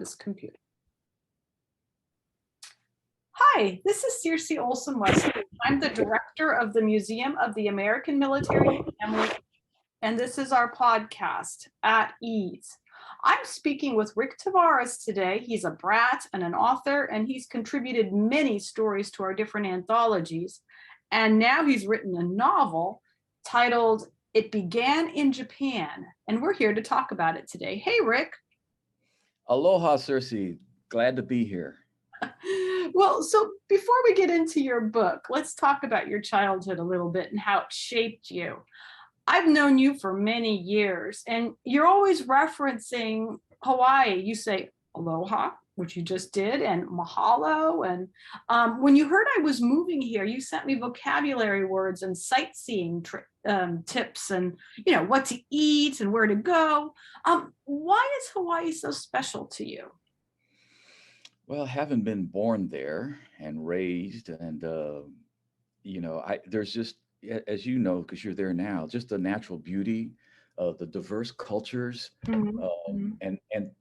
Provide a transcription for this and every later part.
this computer. Hi, this is Circe Olson Wesley. I'm the director of the Museum of the American Military Family, and this is our podcast, At Ease. I'm speaking with Rick Tavares today. He's a brat and an author, and he's contributed many stories to our different anthologies. And now he's written a novel titled It Began in Japan, and we're here to talk about it today. Hey, Rick. Aloha, Circe. Glad to be here. Well, so before we get into your book, let's talk about your childhood a little bit and how it shaped you. I've known you for many years, and you're always referencing Hawaii. You say aloha, which you just did, and mahalo. And when you heard I was moving here, you sent me vocabulary words and sightseeing tips, and what to eat and where to go. Why is Hawaii so special to you? Well, having been born there and raised, and there's just, as you know, because you're there now, just the natural beauty of the diverse cultures, and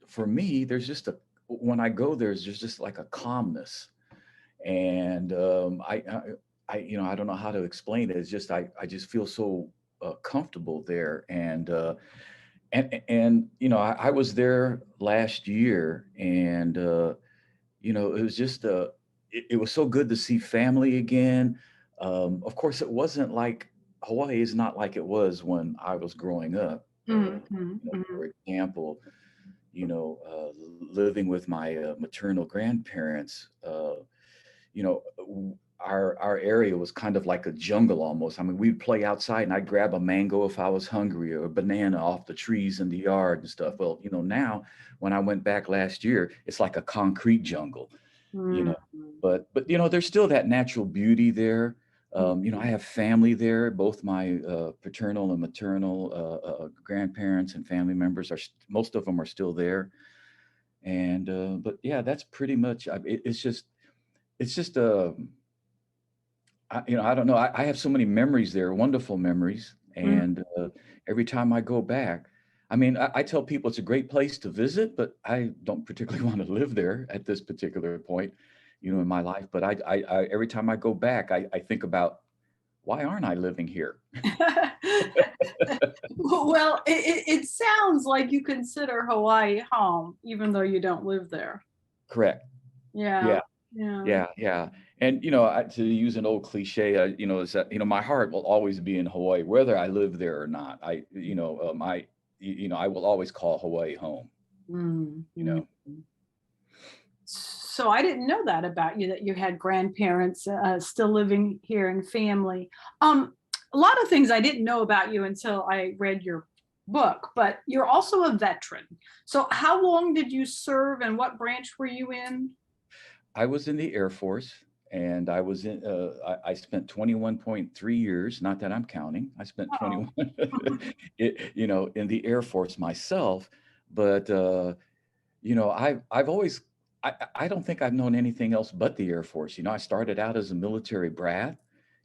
for me, there's just when I go there's just like a calmness, and I don't know how to explain it. It's just I just feel so comfortable there, and I was there last year, and it was just it was so good to see family again. Of course, it wasn't like Hawaii is not like it was when I was growing up. For example, living with my maternal grandparents, our area was kind of like a jungle almost. I mean, we'd play outside and I'd grab a mango if I was hungry, or a banana off the trees in the yard and stuff. Well, now when I went back last year, it's like a concrete jungle, but there's still that natural beauty there. I have family there. Both my paternal and maternal grandparents and family members most of them are still there. And but yeah, that's pretty much. It's just I don't know. I have so many memories there, wonderful memories, and every time I go back, I mean, I tell people it's a great place to visit, but I don't particularly want to live there at this particular point, in my life. But I every time I go back, I think about, why aren't I living here? Well, it sounds like you consider Hawaii home, even though you don't live there. Correct. Yeah. And to use an old cliche, is that my heart will always be in Hawaii, whether I live there or not. I will always call Hawaii home. So I didn't know that about you, that you had grandparents still living here and family. A lot of things I didn't know about you until I read your book, but you're also a veteran. So how long did you serve, and what branch were you in? I was in the Air Force, and I was in. I spent 21.3 years. Not that I'm counting. I spent 21, in the Air Force myself. But I've always. I don't think I've known anything else but the Air Force. I started out as a military brat,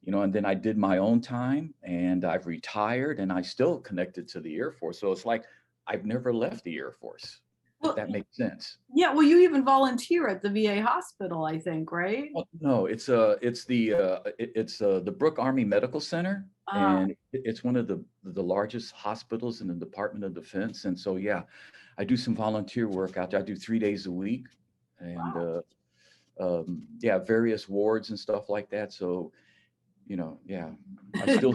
and then I did my own time, and I've retired, and I still connected to the Air Force. So it's like I've never left the Air Force. If that makes sense. Yeah, well, you even volunteer at the VA hospital, I think, right? Oh, no, it's the Brooke Army Medical Center, and it's one of the largest hospitals in the Department of Defense. And so, yeah, I do some volunteer work out there. I do 3 days a week, and various wards and stuff like that. So, I still,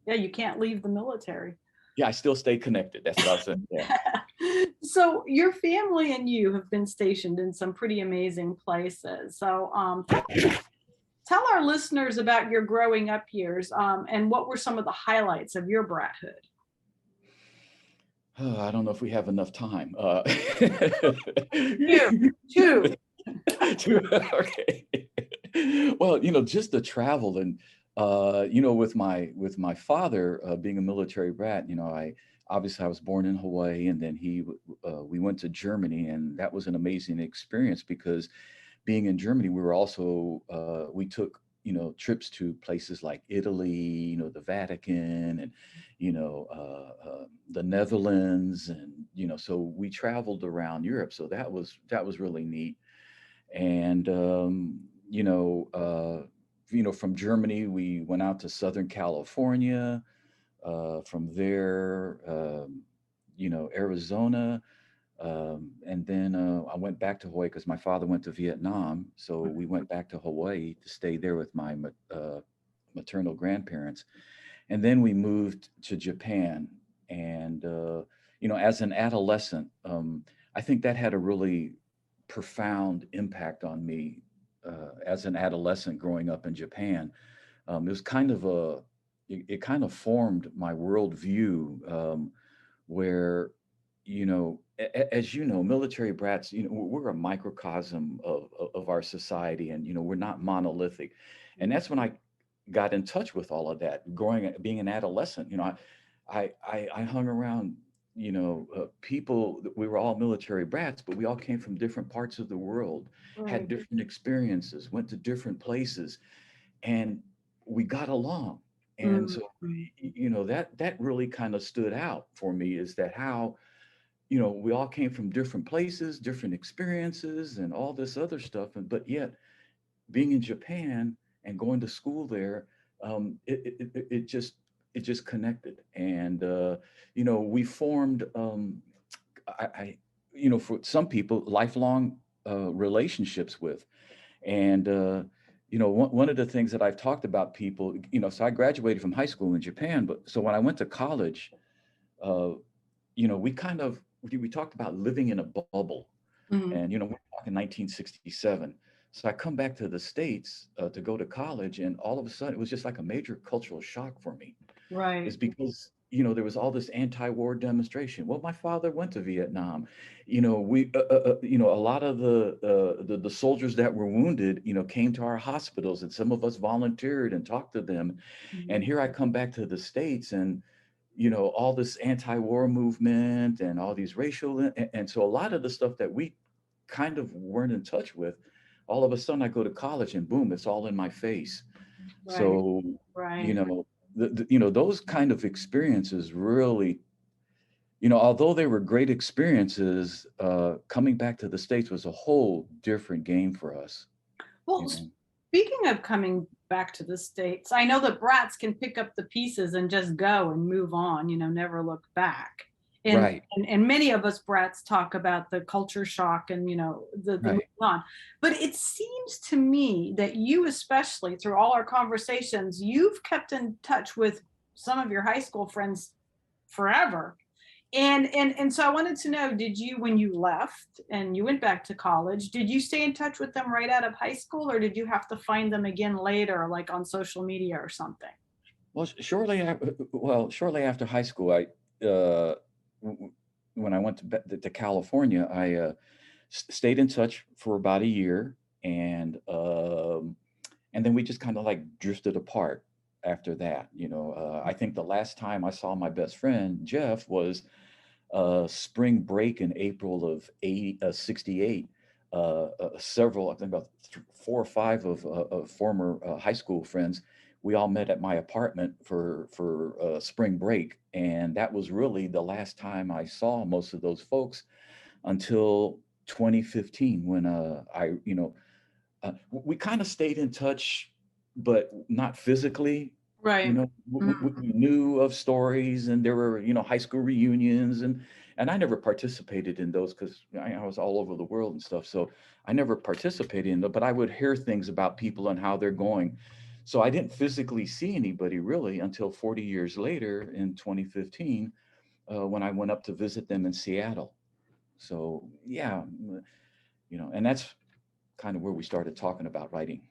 you can't leave the military. Yeah, I still stay connected. That's what I was saying. Yeah. So your family and you have been stationed in some pretty amazing places. So tell our listeners about your growing up years, and what were some of the highlights of your brathood? Oh, I don't know if we have enough time. Two. Okay. Well, just the travel, and with my father being a military brat, I was born in Hawaii, and then we went to Germany, and that was an amazing experience because being in Germany, we were also we took trips to places like Italy, the Vatican, and the Netherlands, and so we traveled around Europe. So that was really neat. And from Germany we went out to Southern California. From there, Arizona, and then I went back to Hawaii because my father went to Vietnam. So we went back to Hawaii to stay there with my maternal grandparents. And then we moved to Japan. And, as an adolescent, I think that had a really profound impact on me as an adolescent growing up in Japan. It was kind of it kind of formed my worldview, where, as military brats, we're a microcosm of our society, and, we're not monolithic. And that's when I got in touch with all of that, being an adolescent. I hung around, people we were all military brats, but we all came from different parts of the world, had Right. different experiences, went to different places, and we got along. And so, Mhm. that really kind of stood out for me, is that how, we all came from different places, different experiences, and all this other stuff. And but yet, being in Japan and going to school there, it just connected. And we formed, I for some people, lifelong relationships with. And one of the things that I've talked about people, so I graduated from high school in Japan, but so when I went to college, uh, we talked about living in a bubble. And, Mhm. we're talking 1967. So I come back to the States to go to college, and all of a sudden it was just like a major cultural shock for me. Is Right. because, there was all this anti-war demonstration. Well, my father went to Vietnam. A lot of the soldiers that were wounded, came to our hospitals, and some of us volunteered and talked to them. And Mhm. here I come back to the States, and all this anti-war movement and all these racial, and so a lot of the stuff that we kind of weren't in touch with, all of a sudden I go to college and boom, it's all in my face. Right. So, you Right. know, those kind of experiences really, although they were great experiences, coming back to the States was a whole different game for us, Well, you know. speaking of coming back to the States, I know that brats can pick up the pieces and just go and move on, never look back. And, Right, and many of us brats talk about the culture shock and, the moving right. on. But it seems to me that you, especially through all our conversations, you've kept in touch with some of your high school friends forever. And so I wanted to know, did you, when you left and you went back to college, did you stay in touch with them right out of high school, or did you have to find them again later, like on social media or something? Well, shortly after high school, uh, when I went to California, I stayed in touch for about a year, and then we just kind of like drifted apart after that. I think the last time I saw my best friend Jeff was spring break in April of 68. Several, I think about 4 or 5 of former high school friends, we all met at my apartment for spring break, and that was really the last time I saw most of those folks until 2015, when we kind of stayed in touch, but not physically. Right. We knew of stories, and there were, high school reunions, and I never participated in those because I was all over the world and stuff. So I never participated in them, but I would hear things about people and how they're going. So I didn't physically see anybody really until 40 years later in 2015, when I went up to visit them in Seattle. So yeah, and that's kind of where we started talking about writing.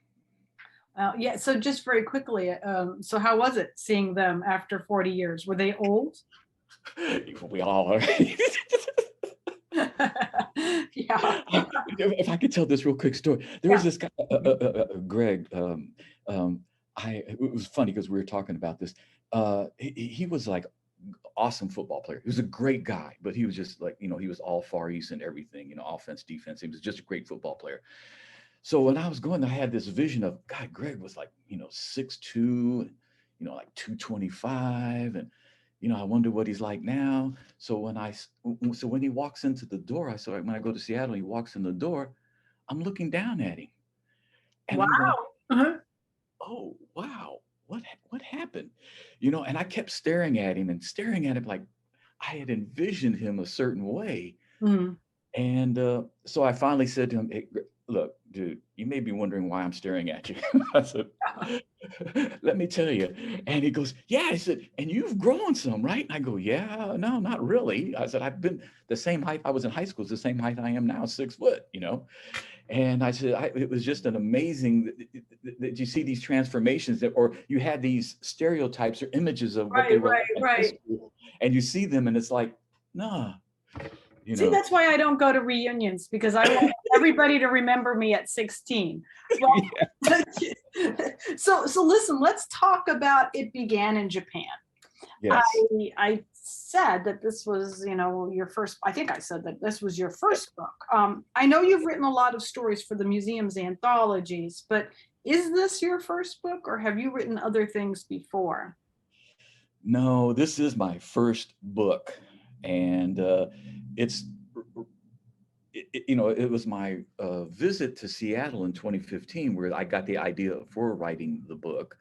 Yeah. So just very quickly, so how was it seeing them after 40 years? Were they old? We all are. Yeah. If I could tell this real quick story, there was Yeah. this guy, Greg. Um, it was funny because we were talking about this. He was like awesome football player. He was a great guy, but he was just like, he was all Far East and everything, offense, defense. He was just a great football player. So when I was going, I had this vision of God. Greg was like, 6'2", like 225, and I wonder what he's like now. So when he walks into the door, when I go to Seattle, he walks in the door, I'm looking down at him, and Wow. I'm going, Uh-huh. oh wow, what happened? And I kept staring at him and staring at him like I had envisioned him a certain way. Mhm. And so I finally said to him, hey, look, dude, you may be wondering why I'm staring at you. I said, let me tell you. And he goes, yeah. I said, and you've grown some, right? And I go, yeah, no, not really. I said, I've been the same height. I was in high school, it's the same height I am now, 6 foot. And I said, it was just an amazing that you see these transformations or you had these stereotypes or images of what they Right, were like right, in high right. school, and you see them, and it's like, nah, you See, know. that's why I don't go to reunions, because I want everybody to remember me at 16. Well, Yeah. so listen, let's talk about It Began in Japan. I Yes. I said that this was, your first, I think I said that this was your first book. I know you've written a lot of stories for the museum's anthologies, but is this your first book, or have you written other things before? No, this is my first book, and it's it was my visit to Seattle in 2015 where I got the idea for writing the book.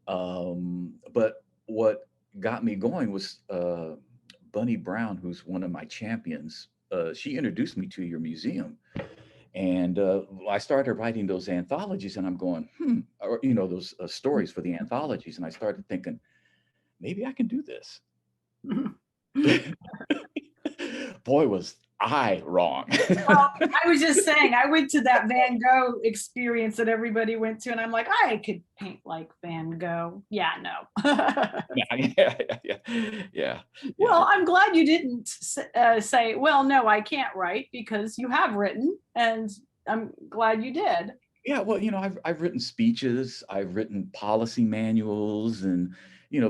But what got me going was Bunny Brown, who's one of my champions. She introduced me to your museum, and I started writing those anthologies, and I'm going, or those stories for the anthologies, and I started thinking, maybe I can do this. Boy, was I wrong. Well, I was just saying, I went to that Van Gogh experience that everybody went to, and I'm like, I could paint like Van Gogh. Yeah, no. Yeah. Well, I'm glad you didn't say, well, no, I can't write, because you have written, and I'm glad you did. Yeah, well, I've written speeches, I've written policy manuals, and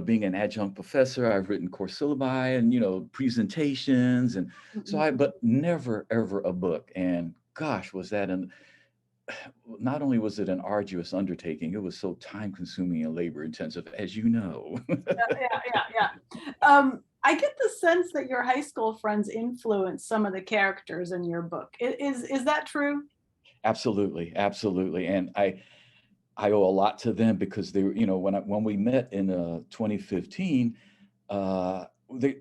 being an adjunct professor, I've written course syllabi and presentations, and but never ever a book. And gosh, was that an not only was it an arduous undertaking, it was so time consuming and labor intensive, as you know. Yeah. I get the sense that your high school friends influenced some of the characters in your book. Is that true? Absolutely, absolutely. And I owe a lot to them because they were, when we met in 2015, uh, they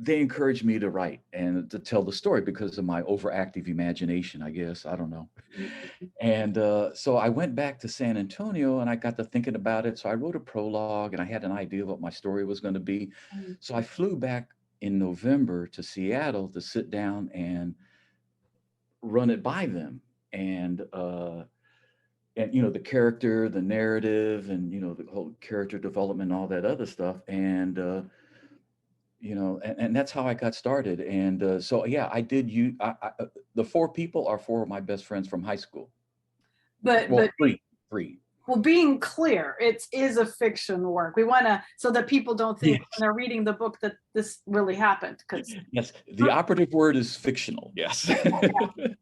they encouraged me to write and to tell the story because of my overactive imagination, I guess. I don't know. And so I went back to San Antonio and I got to thinking about it. So I wrote a prologue and I had an idea of what my story was going to be. So I flew back in November to Seattle to sit down and run it by them. And the character, the narrative, and the whole character development, all that other stuff. And and that's how I got started. And so yeah, I did. The four people are four of my best friends from high school. Well, But three. well, being clear, it is a fiction work. We want to, so that people don't think Yes. when they're reading the book that this really happened, because Yes. The operative word is fictional. Yes.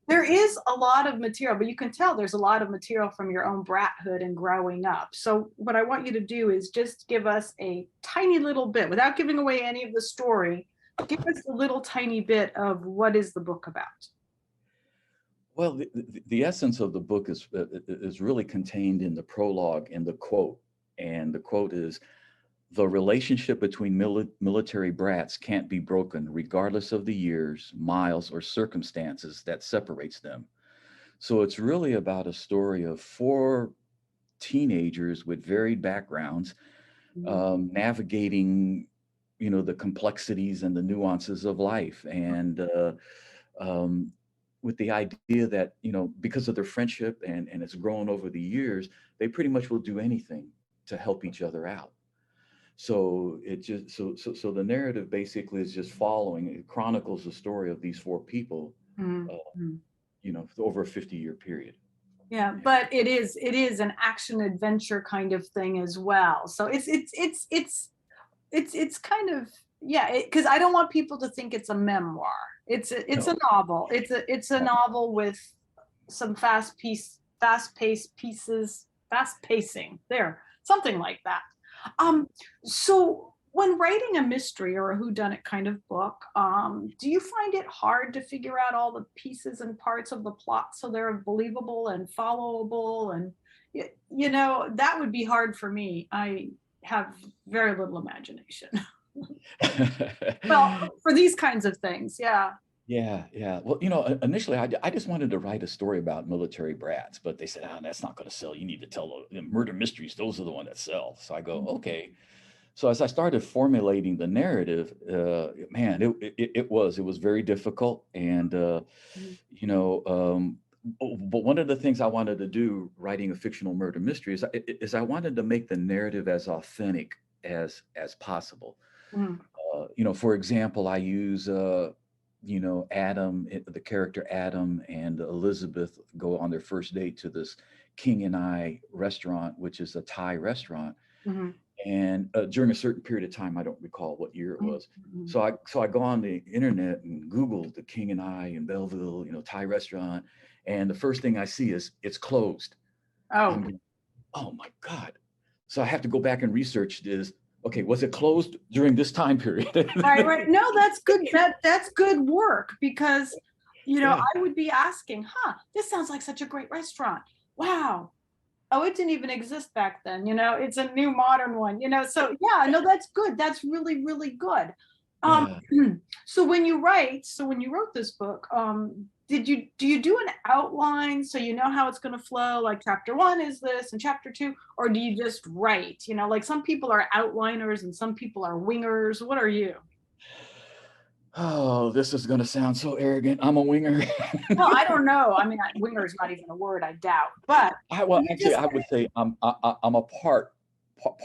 there is a lot of material, but you can tell there's a lot of material from your own brathood and growing up. So what I want you to do is just give us a tiny little bit, without giving away any of the story. Give us a little tiny bit of what is the book about. Well, the essence of the book is really contained in the prologue and the quote. And the quote is, "The relationship between military brats can't be broken, regardless of the years, miles, or circumstances that separates them." So it's really about a story of four teenagers with varied backgrounds, navigating, the complexities and the nuances of life, and um, with the idea that because of their friendship and it's grown over the years, they pretty much will do anything to help each other out. So it just so the narrative basically is just following. It chronicles the story of these four people, uh, Mm-hmm. over a 50-year period. Yeah, Yeah. but it is an action adventure kind of thing as well. So it's kind of, yeah, because I don't want people to think it's a memoir. It's a No, novel. It's a no. novel with some fast fast-paced pieces, fast pacing, there, something like that. Um, so when writing a mystery or a whodunit kind of book, do you find it hard to figure out all the pieces and parts of the plot so they're believable and followable? And that would be hard for me. I have very little imagination. Well, for these kinds of things, yeah. Yeah, yeah. Well, initially I just wanted to write a story about military brats, but they said, "Oh, that's not going to sell. You need to tell the murder mysteries. Those are the one that sell." So I go, okay. So as I started formulating the narrative, man, it was very difficult, and Mhm. you know, but one of the things I wanted to do writing a fictional murder mystery is I wanted to make the narrative as authentic as possible. Mhm. For example, I use Adam, the character Adam and Elizabeth go on their first date to this King and I restaurant, which is a Thai restaurant. Mhm. And during a certain period of time, I don't recall what year it Mhm. was. Mhm. So I go on the internet and Google the King and I in Belleville, Thai restaurant, and the first thing I see is it's closed. I'm Oh, going, oh my God. So I have to go back and research this. Okay, was it closed during this time period? right, right. No, that's good. That's good work because, Yeah. I would be asking, huh, this sounds like such a great restaurant. Wow. Oh, it didn't even exist back then, it's a new modern one, so yeah, no, that's good. That's really, really good. Um, Yeah. so when you wrote this book, do you do an outline so you know how it's going to flow? Like chapter one is this and chapter two, or do you just write? Like some people are outliners and some people are wingers. What are you? Oh, this is going to sound so arrogant. I'm a winger. Well, I don't know. I mean, winger is not even a word, I doubt, but Well, you actually, just, I would say I'm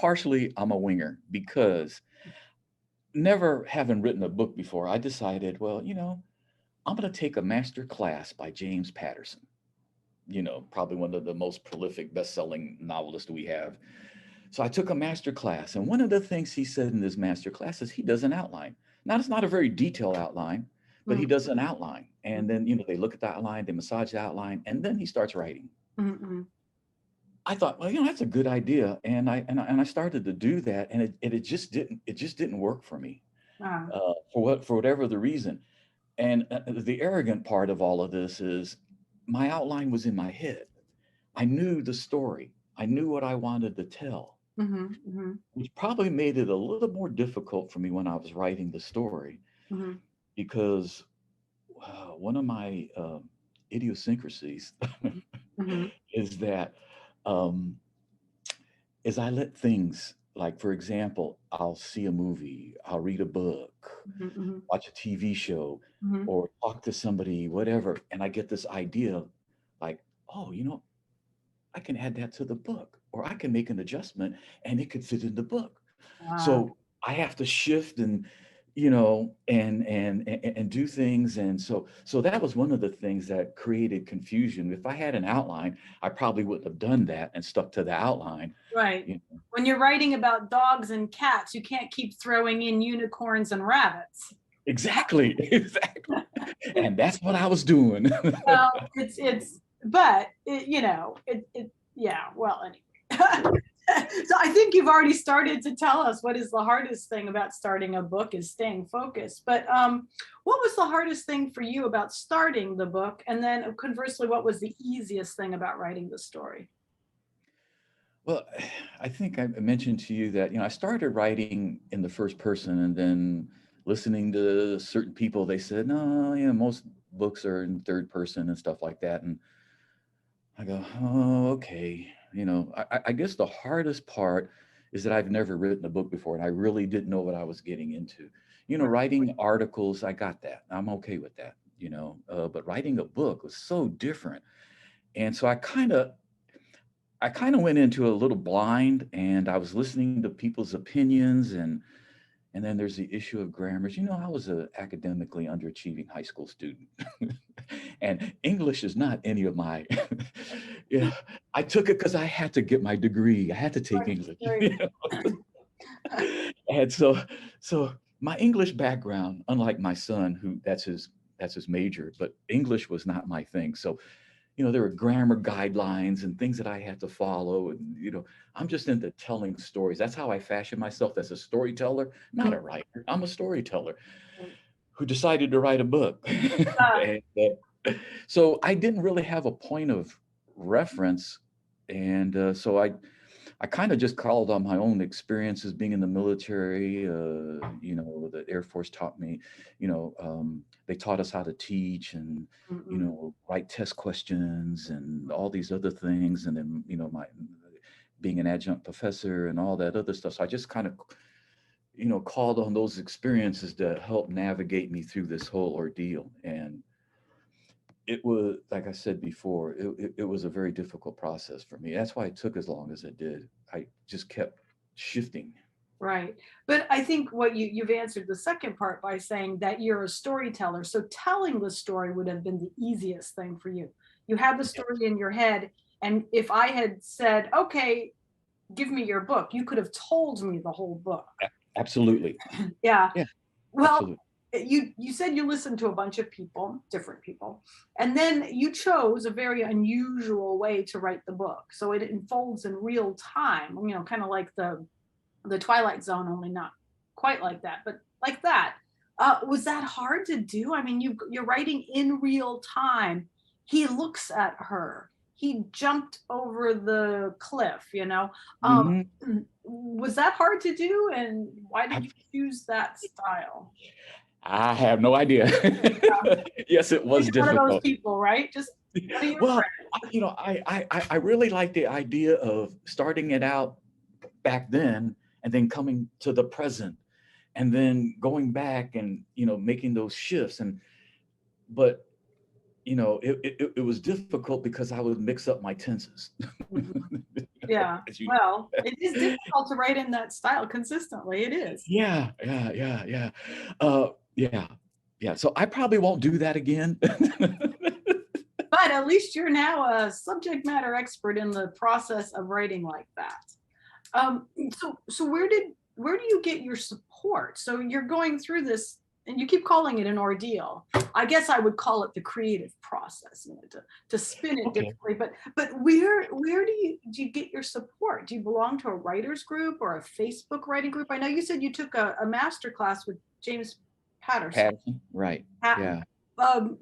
partially I'm a winger because never having written a book before, I decided, well, I'm going to take a master class by James Patterson. Probably one of the most prolific best-selling novelists we have. So I took a master class, and one of the things he said in this master class is he does an outline. Now, it's not a very detailed outline, but he mm, does an outline. mm, And then, they look at the outline, they massage the outline, and then he starts writing. mm, mm. I thought, well, that's a good idea, and I started to do that, and it just didn't work for me, Ah, for whatever the reason. And the arrogant part of all of this is my outline was in my head. I knew the story. I knew what I wanted to tell, mhm, mhm, which probably made it a little more difficult for me when I was writing the story mhm, because one of my idiosyncrasies mhm, is that um, is I let things like, for example, I'll see a movie, I'll read a book, mhm, mhm, watch a TV show, mhm. or talk to somebody, whatever, and I get this idea like, oh, I can add that to the book, or I can make an adjustment and it could fit in the book. Ah, So I have to shift and do things. And so that was one of the things that created confusion. If I had an outline, I probably wouldn't have done that and stuck to the outline. right. You know, When you're writing about dogs and cats, you can't keep throwing in unicorns and rabbits. exactly, exactly. And that's what I was doing. Well, but yeah, well, anyway. So I think you've already started to tell us what is the hardest thing about starting a book is staying focused. But what was the hardest thing for you about starting the book? And then conversely, what was the easiest thing about writing the story? Well, I think I mentioned to you that, I started writing in the first person and then listening to certain people, they said, no, most books are in third person and stuff like that. And I go, oh, okay. I guess the hardest part is that I've never written a book before and I really didn't know what I was getting into. Writing articles, I got that. I'm okay with that, but writing a book was so different. And so I kind of went into a little blind and I was listening to people's opinions and then there's the issue of grammars. I was a academically underachieving high school student. And English is not any of my yeah, I took it because I had to get my degree. I had to take English. Right, And so my English background, unlike my son, who that's his major, but English was not my thing. So there were grammar guidelines and things that I had to follow. And, I'm just into telling stories. That's how I fashion myself, as a storyteller, not a writer. I'm a storyteller who decided to write a book. And, so I didn't really have a point of reference. And so I kind of just called on my own experiences being in the military. The Air Force taught me, they taught us how to teach and, write test questions and all these other things. And then, my being an adjunct professor and all that other stuff. So I just kind of, called on those experiences to help navigate me through this whole ordeal. And it was, like I said before, it was a very difficult process for me. That's why it took as long as it did. I just kept shifting. Right. But I think what you've answered the second part by saying that you're a storyteller. So telling the story would have been the easiest thing for you. You had the Yes. story in your head. And if I had said, okay, give me your book, you could have told me the whole book. Absolutely. Yeah. Yeah, Well, absolutely. you said you listened to a bunch of people, different people, and then you chose a very unusual way to write the book. So it unfolds in real time, kind of like the Twilight Zone, only not quite like that, but like that. Was that hard to do? I mean, you're writing in real time. He looks at her. He jumped over the cliff. Um, Hmm. was that hard to do? And why did you choose that style? I have no idea. Yes, it was You're one of those difficult. people, right? Just one of your Well, friends. I really like the idea of starting it out back then and then coming to the present and then going back and making those shifts. But it was difficult because I would mix up my tenses. Mhm. Yeah. As you Well, it is difficult to write in that style consistently. It is. Yeah, yeah, yeah, yeah. Yeah, yeah. So I probably won't do that again. But at least you're now a subject matter expert in the process of writing like that. So where do you get your support? So you're going through this, and you keep calling it an ordeal. I guess I would call it the creative process, to spin it Okay. differently. But where do you get your support? Do you belong to a writers group or a Facebook writing group? I know you said you took a master class with James Patterson. Patterson, right. Patton. Yeah. Um,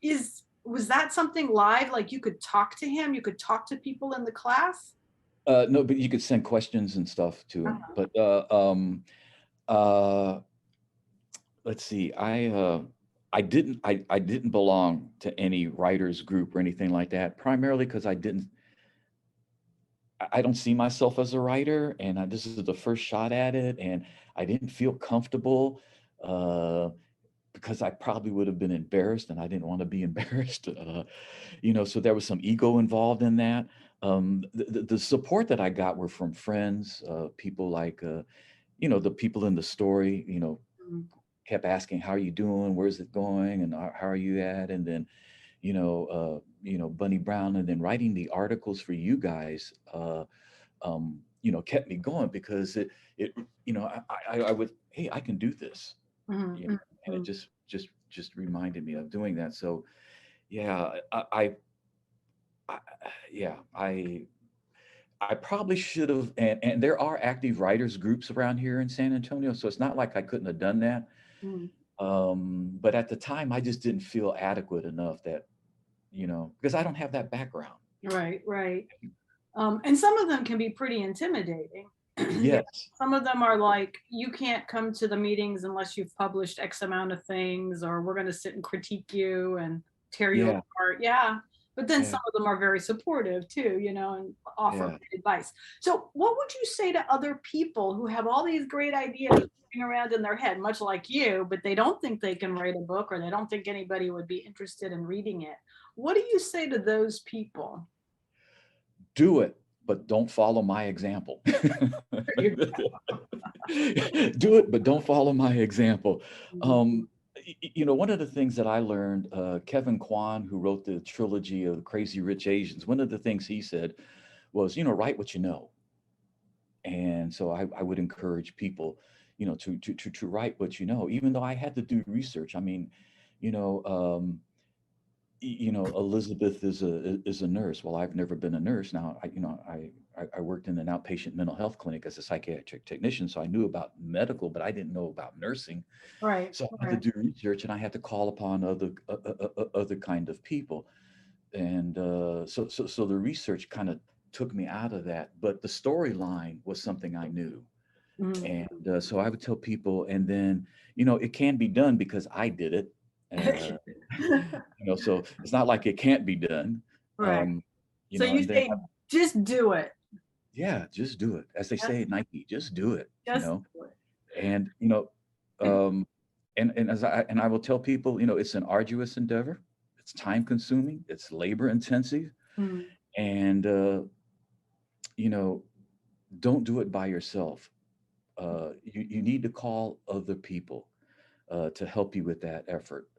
is was that something live? Like you could talk to him, you could talk to people in the class? No, but you could send questions and stuff to him. Uh-huh. But uh, let's see. I didn't belong to any writers group or anything like that. Primarily because I don't see myself as a writer, and this is the first shot at it, and I didn't feel comfortable. Uh, because I probably would have been embarrassed, and I didn't want to be embarrassed. So there was some ego involved in that. The support that I got were from friends, people like, the people in the story, Mhm. kept asking, how are you doing? Where's it going? And how are you at? And then, Bunny Brown, and then writing the articles for you guys, kept me going because it, I would, hey, I can do this, you know, Mhm. and it Mhm. just reminded me of doing that. So yeah, I yeah, I probably should have, and there are active writers groups around here in San Antonio, so it's not like I couldn't have done that. Mhm. But at the time, I just didn't feel adequate enough that, because I don't have that background. Right, right. And some of them can be pretty intimidating. Yes. Some of them are like, you can't come to the meetings unless you've published X amount of things, or we're going to sit and critique you and tear you Yeah. apart. Yeah. But then Yeah. some of them are very supportive too, and offer Yeah. great advice. So, what would you say to other people who have all these great ideas sitting around in their head, much like you, but they don't think they can write a book, or they don't think anybody would be interested in reading it? What do you say to those people? Do it, but don't follow my example. Do it, but don't follow my example. Um, one of the things that I learned, Kevin Kwan, who wrote the trilogy of Crazy Rich Asians, one of the things he said was, write what you know. And so I would encourage people, to write what you know, even though I had to do research. I mean, you know, um, Elizabeth is a nurse. Well, I've never been a nurse. Now, I worked in an outpatient mental health clinic as a psychiatric technician, so I knew about medical, but I didn't know about nursing. Right, So I had to right. do research, and I had to call upon other kind of people, and so the research kind of took me out of that. But the storyline was something I knew, Mhm. and so I would tell people, and then it can be done because I did it. Uh, so it's not like it can't be done. Right. So you And then say, just do it. yeah, just do it. As they say Just, at Nike, just do it. just do it. And um, and I will tell people, it's an arduous endeavor. It's time consuming. It's labor intensive, Mm, and you know, don't do it by yourself. You need to call other people to help you with that effort.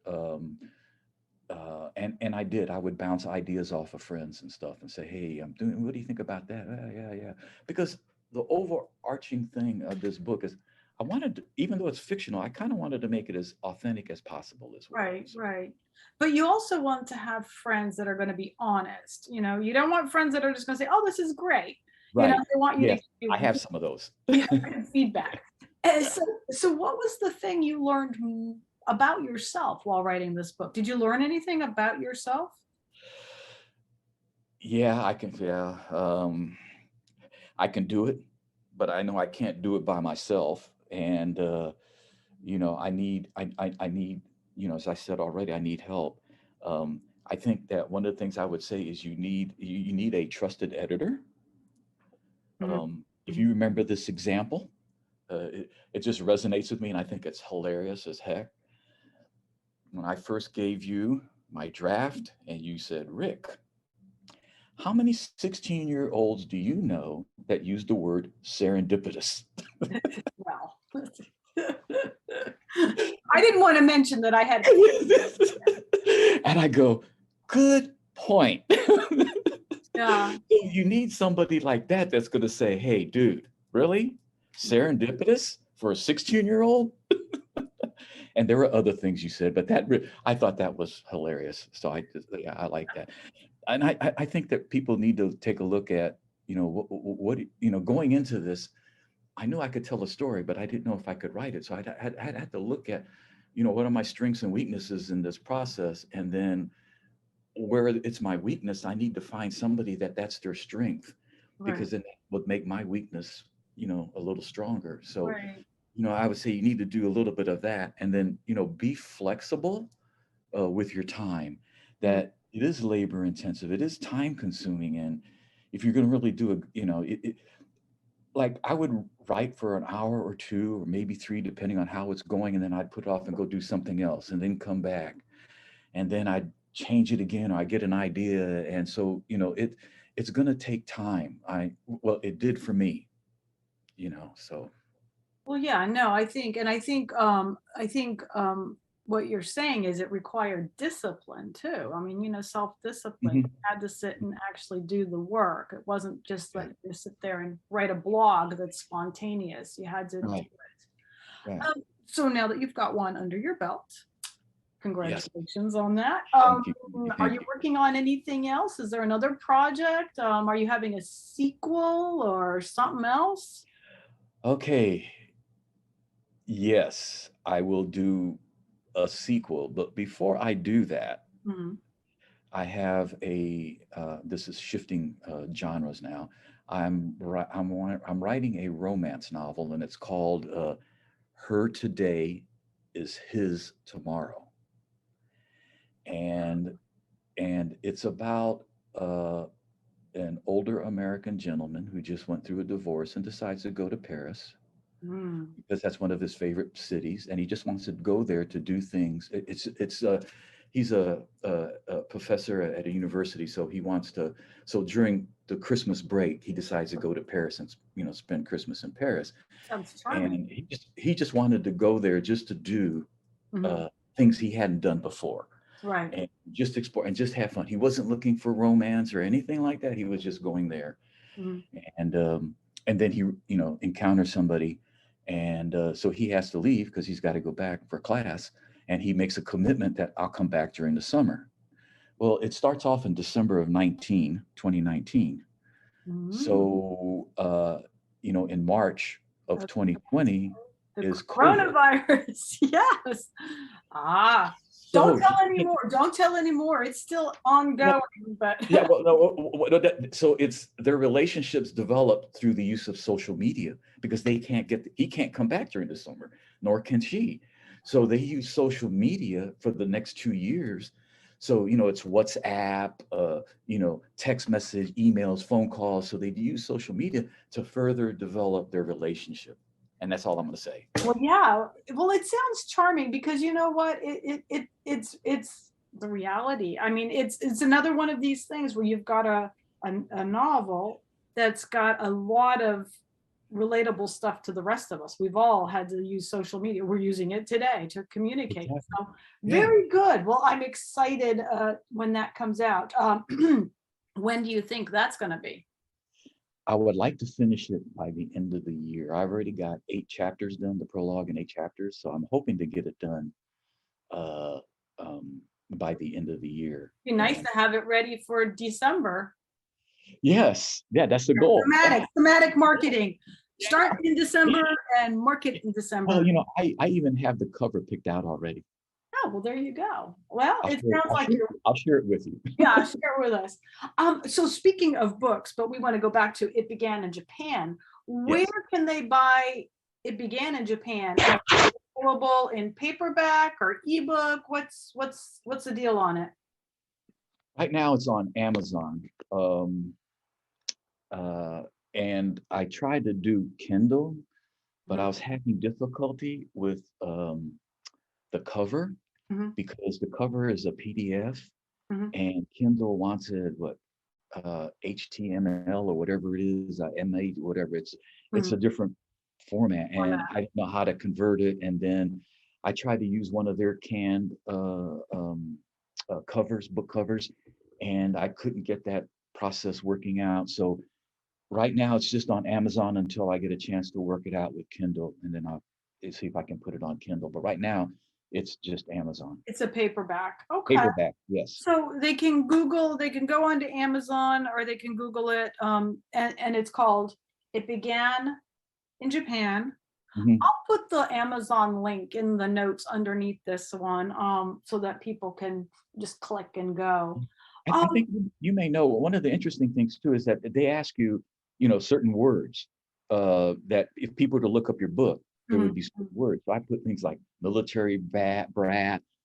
And I did. I would bounce ideas off of friends and stuff and say, "Hey, I'm doing. What do you think about that?" Yeah, yeah. Because the overarching thing of this book is, I wanted to, even though it's fictional, I kind of wanted to make it as authentic as possible as well. right, So, right. But you also want to have friends that are going to be honest. You don't want friends that are just going to say, "Oh, this is great." right. They want you to Yes, give I you, have some of those. you good feedback. And Yeah. so what was the thing you learned about yourself while writing this book? Did you learn anything about yourself? Yeah, I can. Yeah, I can do it, but I know I can't do it by myself. And I need, as I said already, I need help. I think that one of the things I would say is you need a trusted editor. Mhm, If mhm. you remember this example, it just resonates with me, and I think it's hilarious as heck. When I first gave you my draft, and you said, "Rick, how many 16-year-olds do you know that use the word serendipitous?" Well, I didn't want to mention that I had And I go, "Good point." yeah. You need somebody like that that's going to say, "Hey, dude, really? Serendipitous for a 16-year-old?" And there were other things you said, but I thought that was hilarious. So yeah, I like that. And I think that people need to take a look at, going into this. I knew I could tell a story, but I didn't know if I could write it. So I'd had to look at, what are my strengths and weaknesses in this process, and then where it's my weakness, I need to find somebody that's their strength, Right, because then that would make my weakness, a little stronger. So, right. I would say you need to do a little bit of that, and then, be flexible with your time. Mm, That it is labor intensive, it is time consuming, and if you're going to really do like I would write for an hour or two or maybe three, depending on how it's going, and then I'd put it off and go do something else, and then come back, and then I'd change it again, or I get an idea, and so it's going to take time. Well, it did for me, so well, yeah, no, I think what you're saying is it required discipline too. I mean, self-discipline. Mhm. You had to sit and actually do the work. It wasn't just Yeah, like you sit there and write a blog that's spontaneous. You had to do right, it. right. So now that you've got one under your belt, Yes, congratulations on that. thank you, Are thank you you. working on anything else? Is there another project? Are you having a sequel or something else? Okay, yes, I will do a sequel, but before I do that, Mhm. I have this is shifting genres now. I'm writing a romance novel, and it's called Her Today is His Tomorrow. And it's about uh, an older American gentleman who just went through a divorce and decides to go to Paris Mm. because that's one of his favorite cities, and he just wants to go there to do things. He's a professor at a university, so he wants to. So during the Christmas break, he decides to go to Paris and spend Christmas in Paris, Sounds charming. and he just wanted to go there just to do Mhm. uh, things he hadn't done before, Right. and just explore and just have fun. He wasn't looking for romance or anything like that. He was just going there, Mhm. and then he encounters somebody, and so he has to leave because he's got to go back for class, and he makes a commitment that I'll come back during the summer. Well, it starts off in December of 2019. Mm, So, in March of that's 2020 the is COVID. coronavirus. Yes. Ah, don't So tell he can't, anymore. Don't tell anymore. It's still no, ongoing, but yeah, well, no, so it's their relationships developed through the use of social media because he can't come back during the summer, nor can she. So they use social media for the next 2 years. So, it's WhatsApp, text message, emails, phone calls. So they use social media to further develop their relationship. And that's all I'm going to say. well, yeah. Well, it sounds charming because you know what? It's the reality. I mean, it's another one of these things where you've got a novel that's got a lot of relatable stuff to the rest of us. We've all had to use social media. We're using it today to communicate. Exactly. So Yeah. very good. Well, I'm excited when that comes out. When do you think that's going to be? I would like to finish it by the end of the year. I've already got 8 chapters done, the prologue and 8 chapters. So I'm hoping to get it done uh, by the end of the year. Be nice And to have it ready for December. yes, yeah, that's the goal. Thematic marketing. Yeah. Start in December and market in Well, December. I even have the cover picked out already. Oh, well, there you go. Well, it sounds like you're, I'll share it with you. yeah, share it with us. So speaking of books, but we want to go back to It Began in Japan. Where Yes. can they buy It Began in Japan? Available in paperback or ebook? What's the deal on it? Right now it's on Amazon. Uh, and I tried to do Kindle, but I Mhm, was having difficulty with the cover mhm, because the cover is a PDF mhm, and Kindle wants it HTML or whatever it is, MA whatever it's mhm. a different format, and Format. I didn't know how to convert it. And then I tried to use one of their canned book covers, and I couldn't get that process working out. So right now it's just on Amazon until I get a chance to work it out with Kindle, and then I'll see if I can put it on Kindle. But right now it's just Amazon. It's a paperback. Okay. Paperback, yes. So they can go onto Amazon or they can Google it. And it's called It Began in Japan. Mhm. I'll put the Amazon link in the notes underneath this one, so that people can just click and go. I think you may know one of the interesting things too is that they ask you, certain words that if people were to look up your book, there Mhm, would be certain words. So I put things like military brat.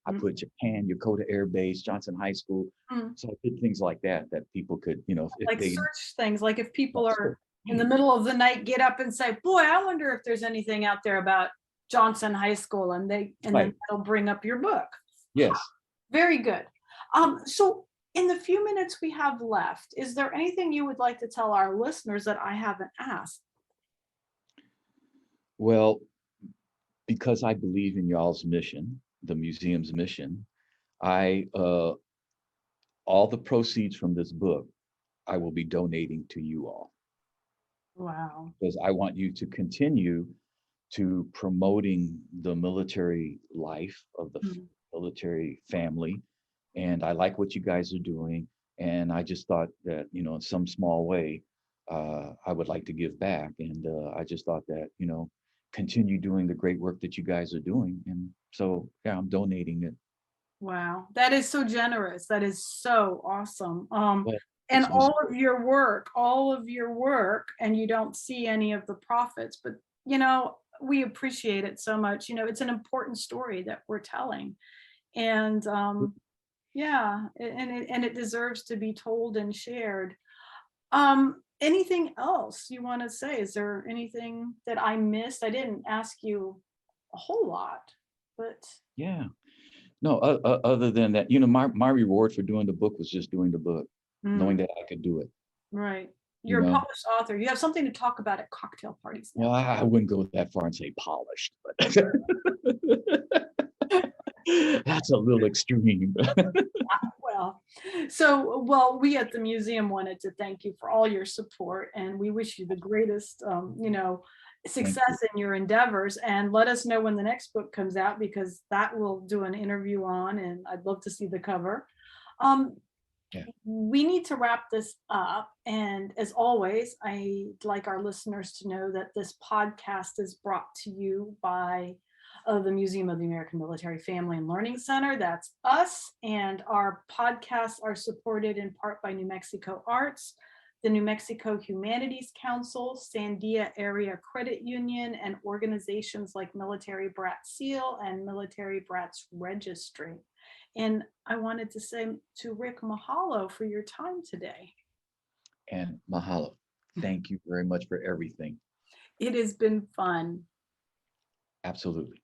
I mhm, put Japan, Yokota Air Base, Johnson High School. mhm. So I did things like that people could, if Like they search things, like if people sure. are in the middle of the night, get up and say, boy, I wonder if there's anything out there about Johnson High School, and then Right. that'll bring up your book. Yes. Very good. So in the few minutes we have left, is there anything you would like to tell our listeners that I haven't asked? Well, because I believe in y'all's mission, the museum's mission, I all the proceeds from this book I will be donating to you all Wow. because I want you to continue to promoting the military life of the Mhm. military family. And I like what you guys are doing. And I just thought that, in some small way, I would like to give back. And I just thought that, continue doing the great work that you guys are doing. And so, yeah, I'm donating it. Wow. That is so generous. That is so awesome. Well, And it was all of your work, and you don't see any of the profits, but we appreciate it so much. It's an important story that we're telling. And yeah, and it deserves to be told and shared. Anything else you want to say? Is there anything that I missed? I didn't ask you a whole lot, but yeah. No, other than that, my reward for doing the book was just doing the book, knowing mm, that I could do it, right. you You're a know. published author. You have something to talk about at cocktail parties now. Well, I wouldn't go that far and say polished, but that's a little extreme. Well, we at the museum wanted to thank you for all your support, and we wish you the greatest, Thank success you. in your endeavors. And let us know when the next book comes out because that we'll do an interview on, and I'd love to see the cover. Um, Yeah. We need to wrap this up. And as always, I'd like our listeners to know that this podcast is brought to you by the Museum of the American Military Family and Learning Center. That's us. And our podcasts are supported in part by New Mexico Arts, the New Mexico Humanities Council, Sandia Area Credit Union, and organizations like Military Brat Seal and Military Brats Registry. And I wanted to say to Rick, mahalo for your time today. And mahalo. Thank you very much for everything. It has been fun. Absolutely.